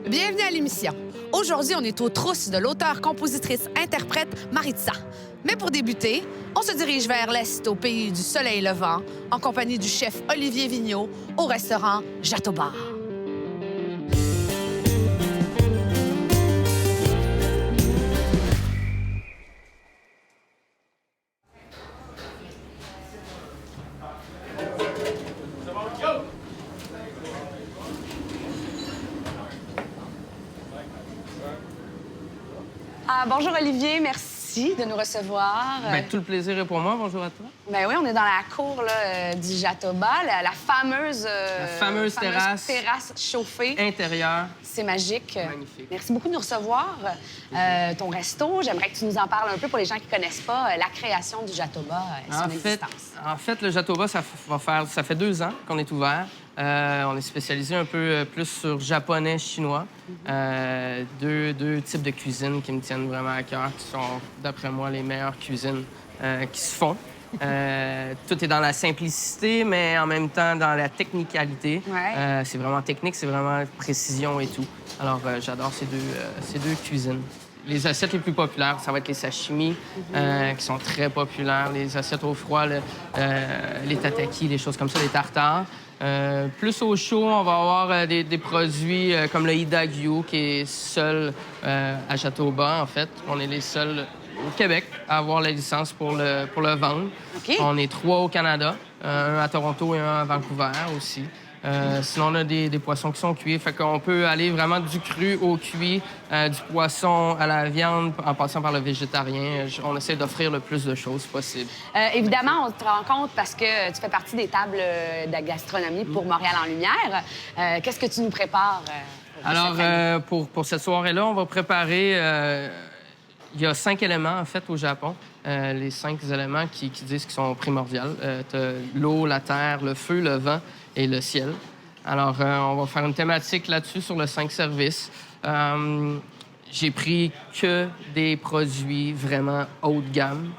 Bienvenue à l'émission. Aujourd'hui, on est aux trousses de l'auteure-compositrice-interprète Maritza. Mais pour débuter, on se dirige vers l'Est, au pays du soleil levant, en compagnie du chef Olivier Vigneault, au restaurant Jatoba. Bonjour Olivier, merci de nous recevoir. Tout le plaisir est pour moi. Bonjour à toi. Ben oui, on est dans la cour là, du Jatoba, la fameuse, terrasse chauffée. Intérieure. C'est magique. Magnifique. Merci beaucoup de nous recevoir. Ton resto, j'aimerais que tu nous en parles un peu pour les gens qui ne connaissent pas la création du Jatoba et son existence. En fait, le Jatoba, ça fait 2 ans qu'on est ouvert. On est spécialisé un peu plus sur japonais, chinois. Deux types de cuisine qui me tiennent vraiment à cœur, qui sont, d'après moi, les meilleures cuisines qui se font. Tout est dans la simplicité, mais en même temps dans la technicalité. Ouais. C'est vraiment technique, c'est vraiment précision et tout. Alors, j'adore ces deux cuisines. Les assiettes les plus populaires, ça va être les sashimi, qui sont très populaires. Les assiettes au froid, les tataki, des choses comme ça, les tartares. Plus au chaud, on va avoir des produits comme le Hidagyu, qui est seul à Jatoba, en fait. On est les seuls au Québec à avoir la licence pour le vendre. OK. On est 3 au Canada, un à Toronto et un à Vancouver aussi. Sinon, on a des poissons qui sont cuits. Fait qu'on peut aller vraiment du cru au cuit, du poisson à la viande, en passant par le végétarien. On essaie d'offrir le plus de choses possible. Évidemment, on te rencontre parce que tu fais partie des tables de la gastronomie pour Montréal en Lumière. Qu'est-ce que tu nous prépares? Alors, pour cette soirée-là, on va préparer... il y a 5 éléments, en fait, au Japon. Les 5 éléments qui disent qu'ils sont primordiaux. T'as l'eau, la terre, le feu, le vent et le ciel. Alors, on va faire une thématique là-dessus sur le 5 services. J'ai pris que des produits vraiment haut de gamme.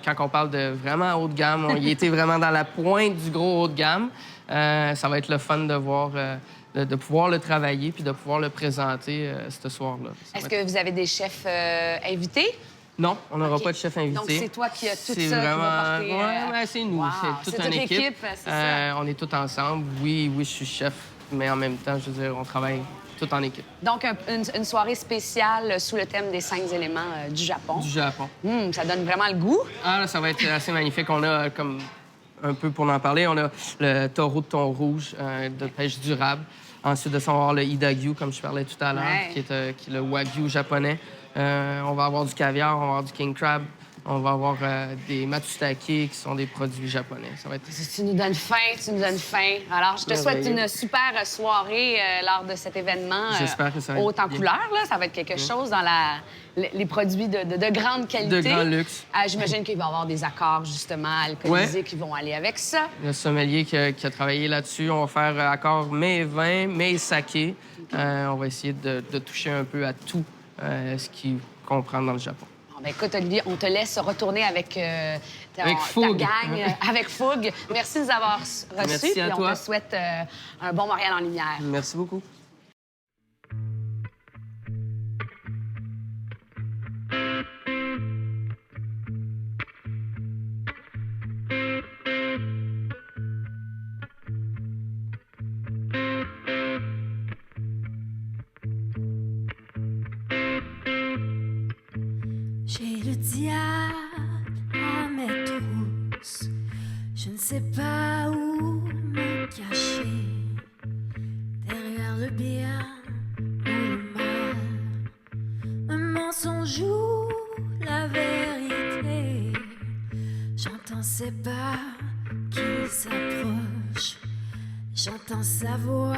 Quand on parle de vraiment haut de gamme, on y était vraiment dans la pointe du gros haut de gamme. Ça va être le fun de voir... de pouvoir le travailler puis de pouvoir le présenter ce soir-là. Est-ce que vous avez des chefs invités? Non, on n'aura pas de chef invité. Donc, c'est toi qui as tout ça vraiment... qui va porter... Ouais, c'est nous. Wow. C'est toute toute une équipe. l'équipe, c'est ça. On est tous ensemble. Oui, je suis chef, mais en même temps, je veux dire, on travaille tout en équipe. Donc, une soirée spéciale sous le thème des 5 éléments du Japon. Du Japon. Ça donne vraiment le goût. Ah, là, ça va être assez magnifique. On a, comme un peu pour en parler, on a le taureau de thon rouge de pêche durable. Ensuite de ça, on va avoir le Hidagyu, comme je parlais tout à l'heure, qui est le wagyu japonais. On va avoir du caviar, on va avoir du king crab, on va avoir des matsutake, qui sont des produits japonais. Ça va être... Tu nous donnes faim, Alors, je te souhaite une super soirée lors de cet événement. J'espère que ça va être haute en bien. couleur, là. Ça va être quelque chose dans les produits de grande qualité. De grand luxe. J'imagine qu'il va y avoir des accords, justement, alcoolisés qui vont aller avec ça. Le sommelier qui a travaillé là-dessus, on va faire accord mets et vin, mets et saké. On va essayer de toucher un peu à tout ce qu'il comprend dans le Japon. Bon, ben, écoute, Olivier, on te laisse retourner avec ta fougue. gang, avec fougue. Merci de nous avoir reçus. Merci à toi. On te souhaite un bon Montréal en lumière. Merci beaucoup. J'ai le diable à mes trousses. Je ne sais pas où me cacher. Derrière le bien ou le mal. Un mensonge ou la vérité. J'entends ses pas qui s'approchent. J'entends sa voix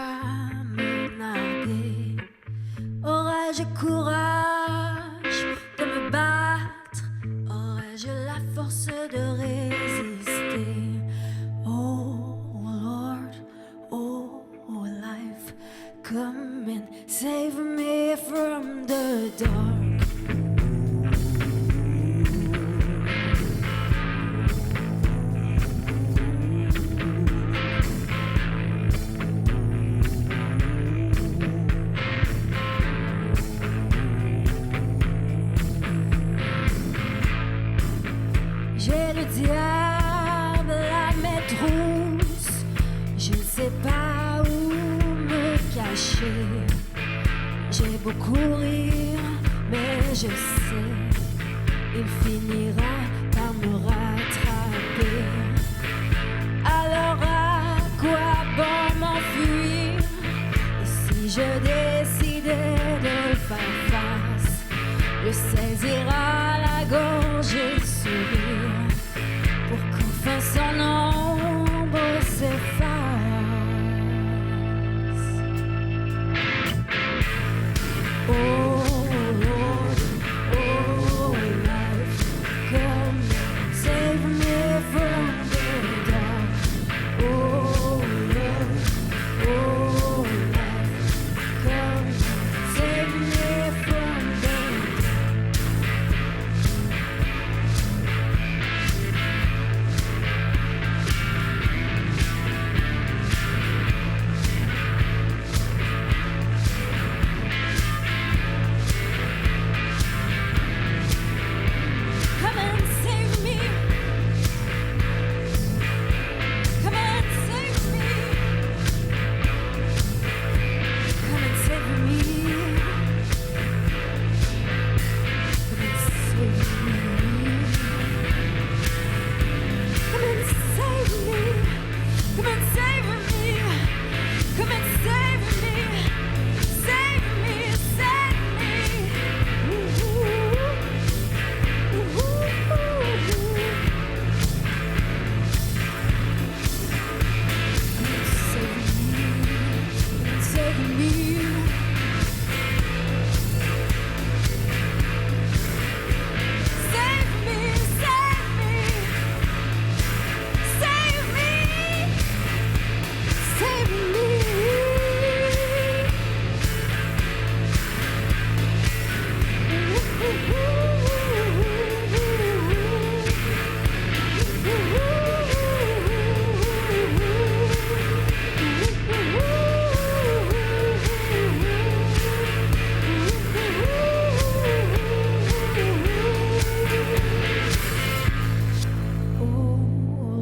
me narguer. Aurais-je courage de me battre? Aurais-je la force de résister? Oh Lord, oh life, come and save me from the dark. J'ai beaucoup rire, mais je sais, il finira par me rattraper. Alors à quoi bon m'enfuir? Et si je décidais de faire face, le saisir à la gorge et sourire pour qu'enfin son ombre s'efface. Oh Lord, oh life, come save me from the dark. Oh Lord, oh life, come save me from the dark. Come and save me. Come and save me. Come and save me. Come and save me. Come and save me. Come and save me. Come and save me. Save me, save me. Ooh. Save me. Save me, save me. Save me. Save me. Oh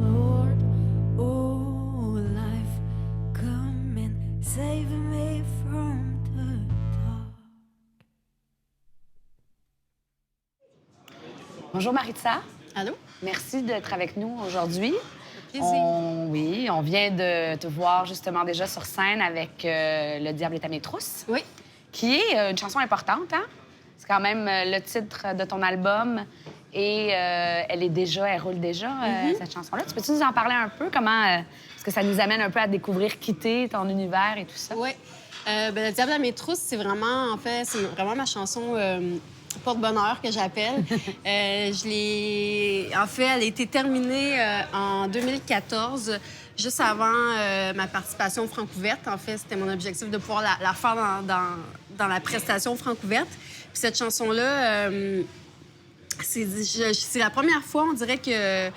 Lord, oh life, come and save me from the dark. Bonjour Maritza. Allô? Merci d'être avec nous aujourd'hui. Plaisir. Oui, on vient de te voir justement déjà sur scène avec Le Diable est à mes trousses, Oui. qui est une chanson importante, hein? C'est quand même le titre de ton album et elle roule déjà, cette chanson-là. Tu peux-tu nous en parler un peu? Comment est-ce que ça nous amène un peu à découvrir Quitter, ton univers et tout ça? Oui. Le Diable à mes trousses, c'est vraiment, en fait, c'est vraiment ma chanson porte-bonheur que j'appelle. En fait, elle a été terminée en 2014, juste avant ma participation au Francouverte. En fait, c'était mon objectif de pouvoir la faire dans la prestation Francouverte. Puis cette chanson-là, c'est la première fois, on dirait, que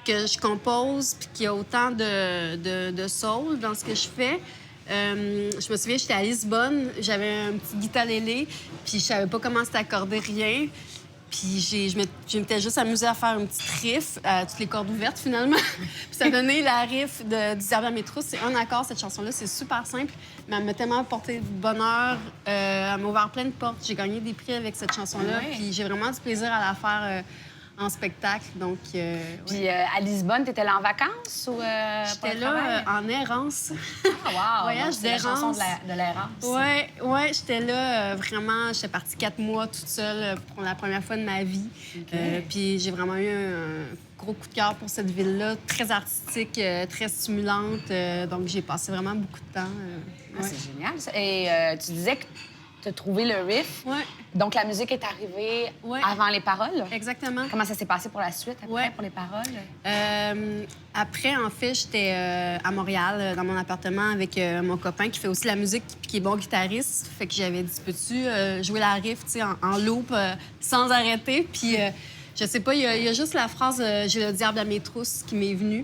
je compose puis qu'il y a autant de soul dans ce que je fais. Je me souviens, j'étais à Lisbonne, j'avais un petit guitarélé, puis je savais pas comment s'accorder rien. Puis je m'étais juste amusée à faire une petite riff à toutes les cordes ouvertes, finalement. Puis ça a donné la riff du Diable à mes trousses. C'est un accord, cette chanson-là. C'est super simple, mais elle m'a tellement apporté de bonheur. Elle m'a ouvert plein de portes. J'ai gagné des prix avec cette chanson-là. Ouais. Puis j'ai vraiment du plaisir à la faire en spectacle. Donc, Puis à Lisbonne, t'étais là en vacances ou j'étais là en errance. Ah, wow! Voyage Donc, c'est la chanson d'errance. de l'errance. Ouais, j'étais là vraiment. J'étais partie 4 mois toute seule pour la première fois de ma vie. Puis j'ai vraiment eu un gros coup de cœur pour cette ville-là, très artistique, très stimulante. Donc j'ai passé vraiment beaucoup de temps. Ah, Ouais. c'est génial, ça. Et tu disais que tu as trouvé le riff. Ouais, Donc la musique est arrivée Ouais. avant les paroles. exactement. Comment ça s'est passé pour la suite, après, Ouais. pour les paroles? Après, en fait, j'étais à Montréal, dans mon appartement, avec mon copain qui fait aussi la musique puis qui est bon guitariste. Fait que j'avais dit, peux-tu jouer la riff, tu sais, en loop, sans arrêter? Puis, je sais pas, il y a juste la phrase J'ai le diable à mes trousses qui m'est venue.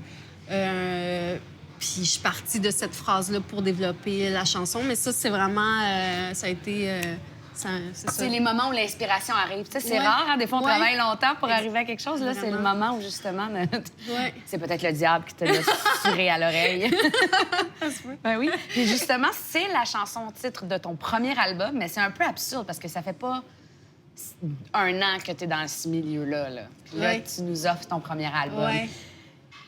Puis, je suis partie de cette phrase-là pour développer la chanson. Mais ça, c'est vraiment... ça a été c'est ça. C'est les moments où l'inspiration arrive. Tu sais, c'est Ouais. rare, hein? Des fois, on Ouais. travaille longtemps pour arriver à quelque chose. Là, c'est le Vraiment. moment où, justement, Ouais. c'est peut-être le diable qui te l'a susurré à l'oreille. Ben oui. Puis justement, c'est la chanson-titre de ton premier album, mais c'est un peu absurde parce que ça fait pas 1 an que tu es dans ce milieu-là. Là. Puis là, Ouais. tu nous offres ton premier album. Ouais.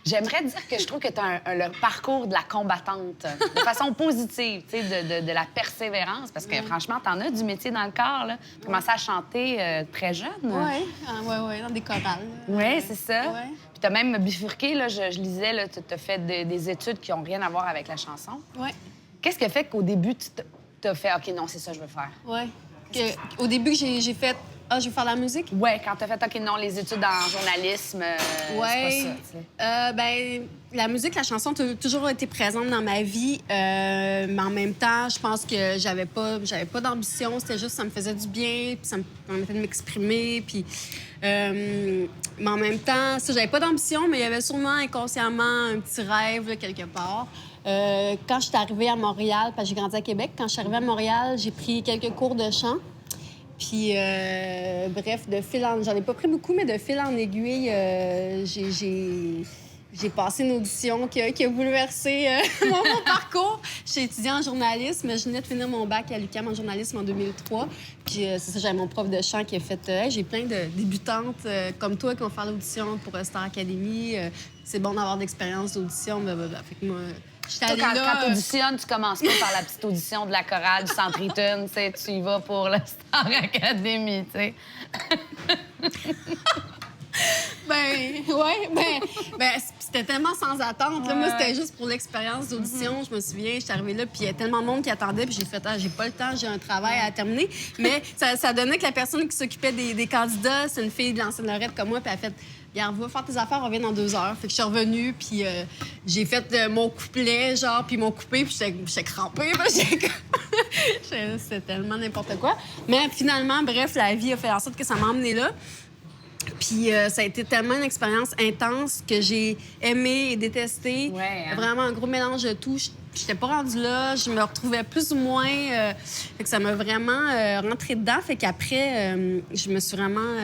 J'aimerais dire que je trouve que tu as le parcours de la combattante de façon positive, tu sais, de la persévérance, parce que franchement, t'en as du métier dans le corps. Là. Tu commençais à chanter très jeune. Ouais, ouais, dans des chorales. Oui, c'est ça. Ouais. Puis tu as même bifurqué, là, je lisais, tu as fait des études qui n'ont rien à voir avec la chanson. Ouais, Qu'est-ce qui a fait qu'au début, tu t'as fait « OK, non, c'est ça que je veux faire ouais. Au début, j'ai fait je veux faire de la musique. » Ouais, quand tu as fait « OK, non, les études en journalisme, c'est pas ça. » tu sais. Ben, la musique, la chanson a toujours été présente dans ma vie, mais en même temps, je pense que j'avais pas d'ambition. C'était juste ça me faisait du bien, puis ça me permettait de m'exprimer, puis mais en même temps, ça, j'avais pas d'ambition, mais il y avait sûrement inconsciemment un petit rêve là, quelque part. Quand je suis arrivée à Montréal, parce que j'ai grandi à Québec, quand je suis arrivée à Montréal, j'ai pris quelques cours de chant. Puis, bref, j'en ai pas pris beaucoup, mais de fil en aiguille, j'ai passé une audition qui a bouleversé mon parcours. J'ai étudié en journalisme. Je venais de finir mon bac à l'UQAM en journalisme en 2003. Puis, c'est ça, j'avais mon prof de chant qui a fait Hey, j'ai plein de débutantes comme toi qui vont faire l'audition pour Star Academy. C'est bon d'avoir d'expérience d'audition. Blablabla. Fait que moi, j'étais allée Toi, là. quand tu auditionnes, tu commences pas par la petite audition de la chorale du Centre Eaton, tu sais, tu y vas pour le Star Academy, tu sais. C'était tellement sans attente. Là. Moi, c'était juste pour l'expérience d'audition. Je me souviens, je suis arrivée là, puis il y a tellement de monde qui attendait, puis j'ai fait j'ai pas le temps, j'ai un travail à terminer. Mais ça donnait que la personne qui s'occupait des candidats, c'est une fille de l'ancienne Lorette comme moi, puis elle a fait regarde, va faire tes affaires, on revient dans 2 heures. Fait que je suis revenue, puis j'ai fait mon couplet, genre, puis mon coupé, puis j'étais crampée. C'était tellement n'importe quoi. Mais finalement, bref, la vie a fait en sorte que ça m'a emmenée là. Puis ça a été tellement une expérience intense que j'ai aimé et détesté. Ouais, hein? Vraiment un gros mélange de tout. J'étais pas rendue là, je me retrouvais plus ou moins. Fait que ça m'a vraiment rentré dedans. Fait qu'après, je me suis vraiment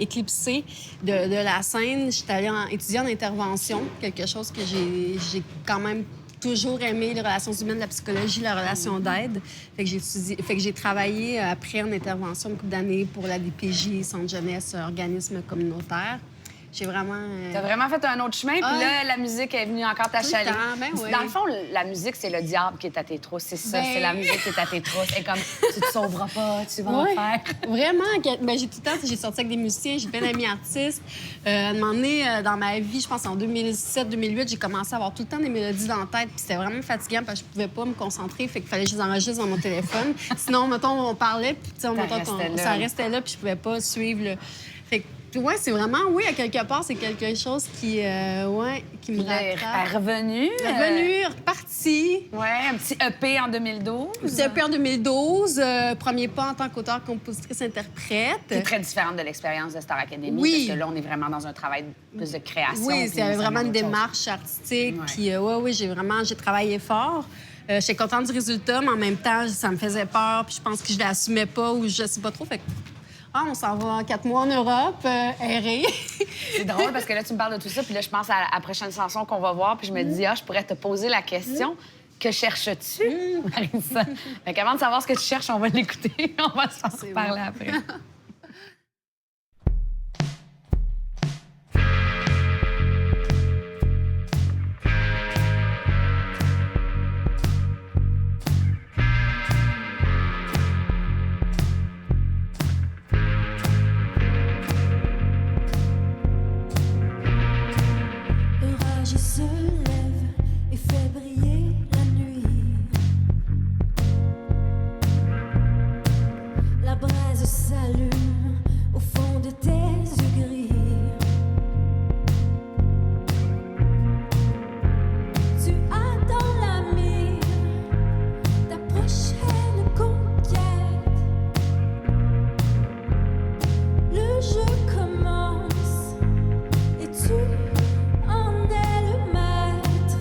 éclipsée de la scène. J'étais allée étudier en intervention, quelque chose que j'ai quand même toujours aimé, les relations humaines, la psychologie, la relation d'aide. Fait que j'ai travaillé après en intervention une couple d'années pour la DPJ, Centre jeunesse, organisme communautaire. J'ai vraiment... T'as vraiment fait un autre chemin, puis là, la musique est venue encore t'achaler. Tout le temps, ben oui. Dans le fond, la musique, c'est le diable qui est à tes trousses. C'est ça, Ben- c'est la musique qui est à tes trousses. Et comme, tu te sauveras pas, tu vas en Ouais, faire. vraiment. J'ai tout le temps, j'ai sorti avec des musiciens, j'ai plein d'amis artistes. À un moment donné, dans ma vie, je pense en 2007-2008, j'ai commencé à avoir tout le temps des mélodies dans la tête. Puis c'était vraiment fatigant parce que je pouvais pas me concentrer. Fait qu'il fallait que je les enregistre dans mon téléphone. Sinon, mettons, on parlait, puis tu sais, ça restait là, puis je pouvais pas suivre. Fait que, ouais, c'est vraiment, oui, à quelque part, c'est quelque chose qui me Là, elle est rattrape. revenue. Revenu, reparti. Ouais, un petit EP en 2012. J'ai EP en 2012, premier pas en tant qu'auteur, compositrice, interprète. C'est très différente de l'expérience de Star Academy. Oui. Parce que là, on est vraiment dans un travail plus de création. Oui, puis c'est ça vraiment amène une autre chose. démarche artistique. Ouais. Puis, oui, j'ai travaillé fort. J'étais contente du résultat, mais en même temps, ça me faisait peur. Puis je pense que je l'assumais pas ou je sais pas trop. Fait que, on s'en va en 4 mois en Europe, errer. C'est drôle parce que là, tu me parles de tout ça, puis là, je pense à la prochaine chanson qu'on va voir, puis je me dis, je pourrais te poser la question. Que cherches-tu, Marissa? Fait qu'avant de savoir ce que tu cherches, on va l'écouter. On va s'en reparler après. L'orage se lève et fait briller la nuit. La braise s'allume au fond de tes yeux gris. Tu as dans la mire ta prochaine conquête. Le jeu commence et tu en es le maître.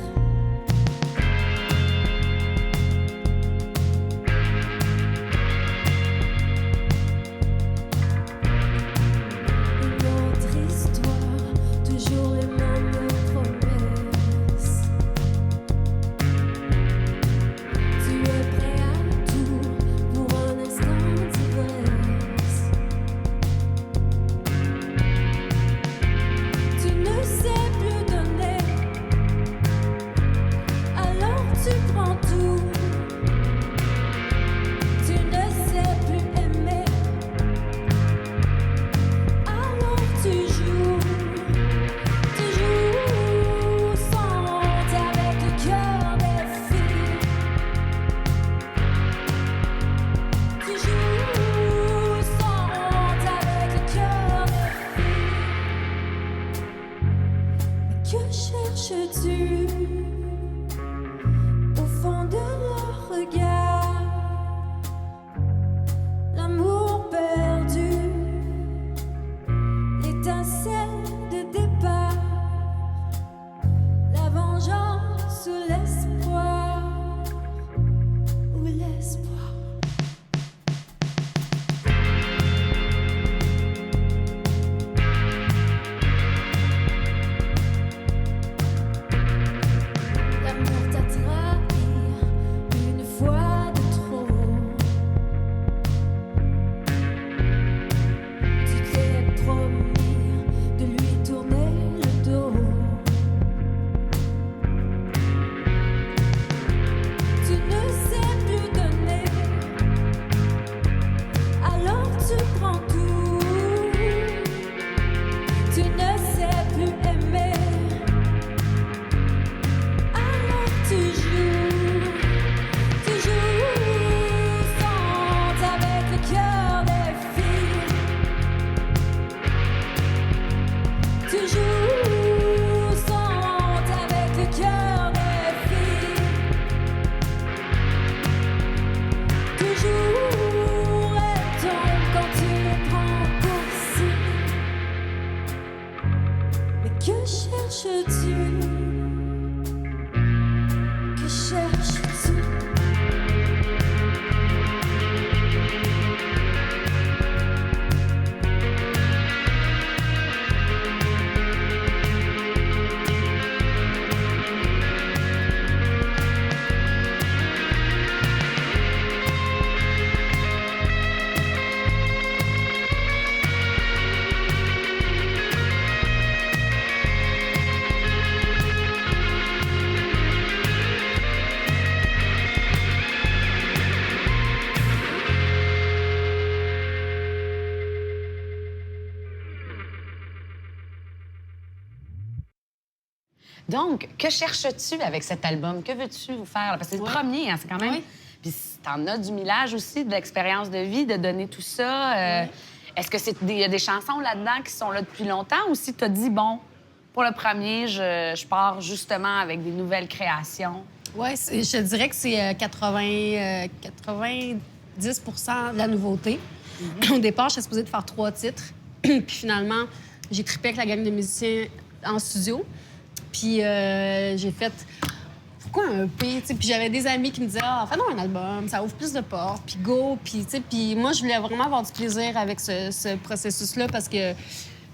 Donc, que cherches-tu avec cet album? Que veux-tu vous faire? Parce que c'est le premier, hein, c'est quand même... Oui. Puis t'en as du millage aussi, de l'expérience de vie, de donner tout ça. Est-ce que il y a des chansons là-dedans qui sont là depuis longtemps ou si t'as dit, bon, pour le premier, je pars justement avec des nouvelles créations? Oui, je te dirais que c'est 90 de la nouveauté. Au départ, j'étais supposée de faire 3 titres. Puis finalement, j'ai trippé avec la gang de musiciens en studio. Puis j'ai fait... Pourquoi un EP? T'sais, puis j'avais des amis qui me disaient « Ah, fais donc un album, ça ouvre plus de portes, puis go. » Puis moi, je voulais vraiment avoir du plaisir avec ce processus-là parce que,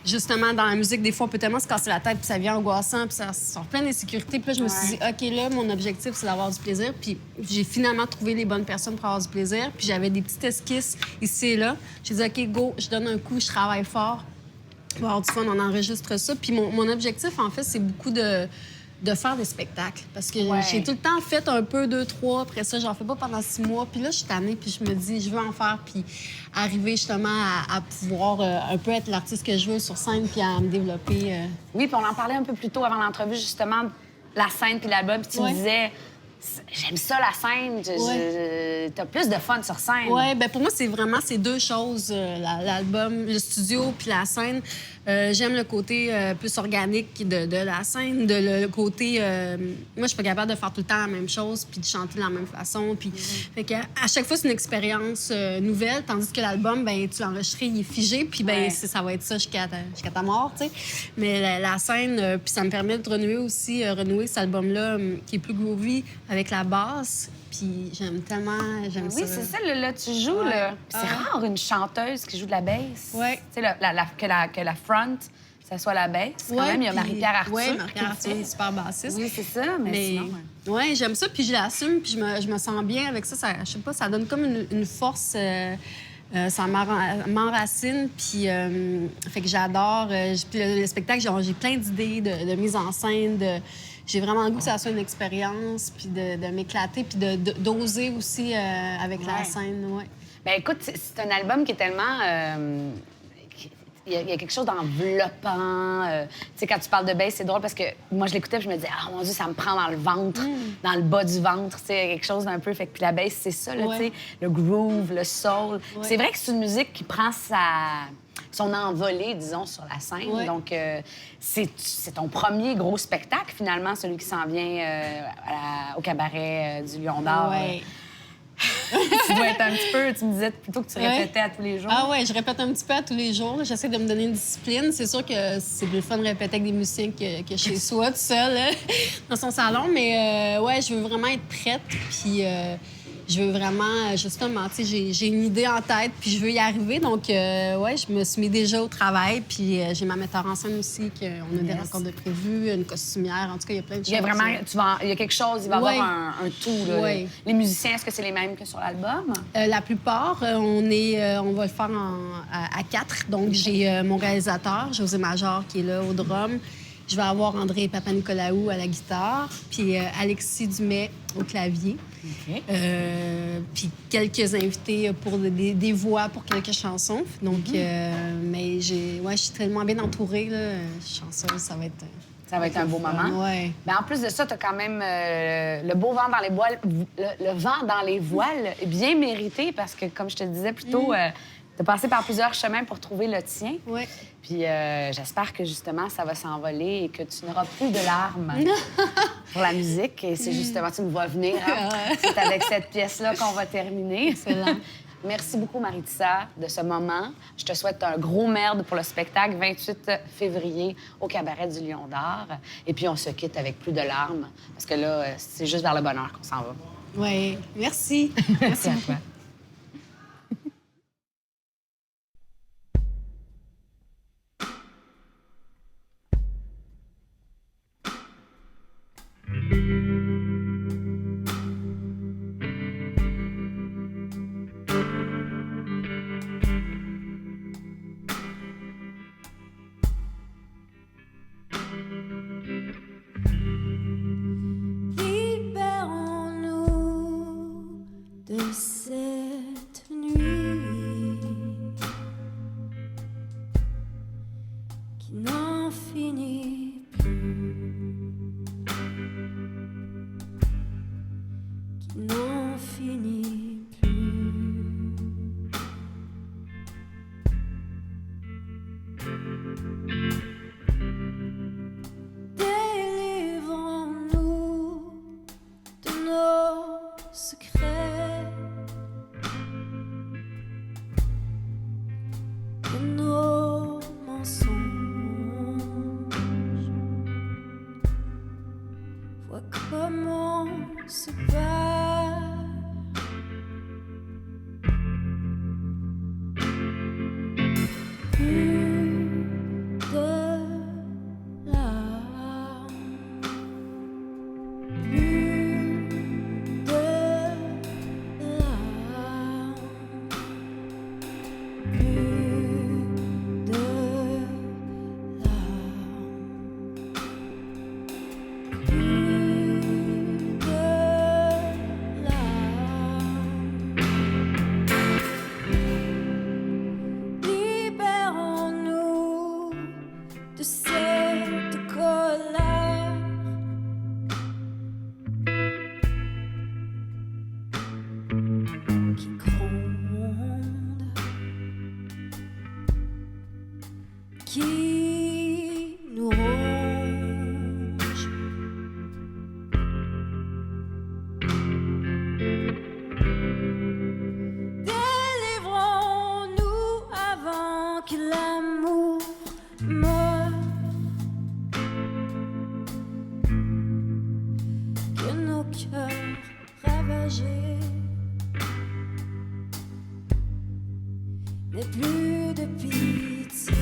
justement, dans la musique, des fois, on peut tellement se casser la tête, puis ça devient angoissant, puis ça sort plein d'insécurité. Puis là, je me suis dit « OK, là, mon objectif, c'est d'avoir du plaisir. » Puis j'ai finalement trouvé les bonnes personnes pour avoir du plaisir. Puis j'avais des petites esquisses ici et là. J'ai dit « OK, go, je donne un coup, je travaille fort. Pour avoir du fun, on enregistre ça. » Puis mon objectif, en fait, c'est beaucoup de faire des spectacles. Parce que j'ai tout le temps fait un peu, 2, 3. Après ça, j'en fais pas pendant 6 mois. Puis là, je suis tannée, puis je me dis, je veux en faire, puis arriver justement à pouvoir un peu être l'artiste que je veux sur scène, puis à me développer. Oui, puis on en parlait un peu plus tôt avant l'entrevue, justement, la scène puis l'album. Puis tu me disais, j'aime ça, la scène. T'as plus de fun sur scène. Oui, bien pour moi, c'est vraiment ces 2 choses, l'album, le studio puis la scène. J'aime le côté plus organique de la scène, le côté... moi, je suis pas capable de faire tout le temps la même chose puis de chanter de la même façon. Puis, fait que, à chaque fois, c'est une expérience nouvelle, tandis que l'album, ben tu l'as enregistré, il est figé, puis ben ça va être ça jusqu'à ta mort, tu sais. Mais la scène, puis ça me permet de renouer cet album-là qui est plus groovy avec la basse. Puis j'aime ça. Oui, c'est ça, là, tu joues, là. Puis c'est rare, une chanteuse qui joue de la bass. Oui. Tu sais, que la front, ça soit la bass. Quand même, il y a Marie-Pierre Arthur. Oui, Marie-Pierre Arthur est super bassiste. Oui, c'est ça, mais sinon... Oui, j'aime ça, puis je l'assume, puis je me sens bien avec ça. Je sais pas, ça donne comme une force... ça m'enracine, puis fait que j'adore. Puis le spectacle, j'ai plein d'idées de mise en scène, j'ai vraiment le goût que ça soit une expérience, puis de m'éclater, puis d'oser aussi avec la scène, ouais. Bien, écoute, c'est un album qui est tellement... Il y a quelque chose d'enveloppant. Tu sais, quand tu parles de bass, c'est drôle parce que moi, je l'écoutais et je me disais, ah, mon Dieu, ça me prend dans le ventre, dans le bas du ventre. Tu sais, quelque chose d'un peu. Fait que puis la bass, c'est ça, là, tu sais, le groove, le soul. C'est vrai que c'est une musique qui prend son envolée, disons, sur la scène. Donc, c'est ton premier gros spectacle, finalement, celui qui s'en vient au cabaret du Lion d'Or. Tu dois être un petit peu... Tu me disais plutôt que tu répétais à tous les jours. Ah ouais, je répète un petit peu à tous les jours. J'essaie de me donner une discipline. C'est sûr que c'est plus fun de répéter avec des musiciens que chez soi, tout seul, dans son salon. Mais ouais, je veux vraiment être prête. Puis je veux vraiment, justement, tu sais, j'ai une idée en tête, puis je veux y arriver. Donc, ouais, je me suis mis déjà au travail. Puis j'ai ma metteur en scène aussi, qu'on a des rencontres de prévues, une costumière. En tout cas, il y a plein de choses. Il y a vraiment, il y a quelque chose, il va y avoir un tout, là. Oui. Les musiciens, est-ce que c'est les mêmes que sur l'album? La plupart, on va le faire à 4. Donc, j'ai mon réalisateur, José Major, qui est là au drum. Je vais avoir André Papanicolaou à la guitare, puis Alexis Dumais au clavier. OK. Puis quelques invités pour des voix pour quelques chansons. Donc, mais je suis tellement bien entourée, là. Chanceuse, ça va être... Ça va être un beau moment. Ouais. Ben, en plus de ça, tu as quand même le beau vent dans les voiles, le vent dans les voiles, bien mérité parce que, comme je te disais plus tôt, tu as passé par plusieurs chemins pour trouver le tien. Oui. Puis j'espère que, justement, ça va s'envoler et que tu n'auras plus de larmes pour la musique. Et c'est justement, tu me vois venir. Hein? C'est avec cette pièce-là qu'on va terminer. Excellent. Merci beaucoup, Maritza, de ce moment. Je te souhaite un gros merde pour le spectacle, 28 février, au Cabaret du Lion d'Or. Et puis, on se quitte avec plus de larmes, parce que là, c'est juste vers le bonheur qu'on s'en va. Oui, merci. Merci à toi. Libérons-nous de ces de nos mensonges. Vois comment on se bat. Plus de larmes, plus de larmes, plus de larmes, plus de larmes. Libérons-nous de cette colère. Qui gronde, qui nous ronge. Délivrons-nous avant que l'amour meure, que nos cœurs ravagés n'aient plus de pitié.